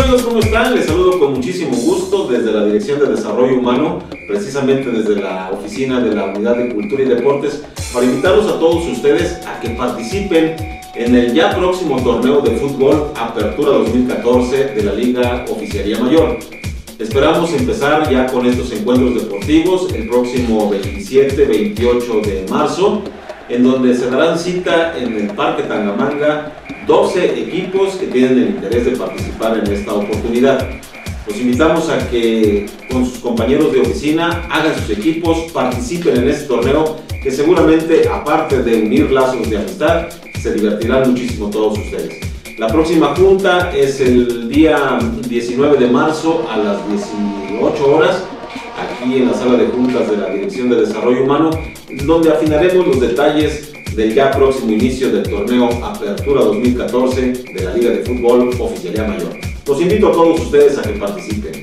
amigos? ¿Cómo están? Les saludo con muchísimo gusto desde la Dirección de Desarrollo Humano, precisamente desde la oficina de la Unidad de Cultura y Deportes, para invitarlos a todos ustedes a que participen en el ya próximo torneo de fútbol Apertura 2014 de la Liga Oficialía Mayor. Esperamos empezar ya con estos encuentros deportivos el próximo 27-28 de marzo, en donde se darán cita en el Parque Tangamanga 12 equipos que tienen el interés de participar en esta oportunidad. Los invitamos a que con sus compañeros de oficina hagan sus equipos, participen en este torneo que seguramente, aparte de unir lazos de amistad, se divertirán muchísimo todos ustedes. La próxima junta es el día 19 de marzo a las 18 horas, aquí en la sala de juntas de la Dirección de Desarrollo Humano, donde afinaremos los detalles del ya próximo inicio del torneo Apertura 2014 de la Liga de Fútbol Oficialía Mayor. Los invito a todos ustedes a que participen.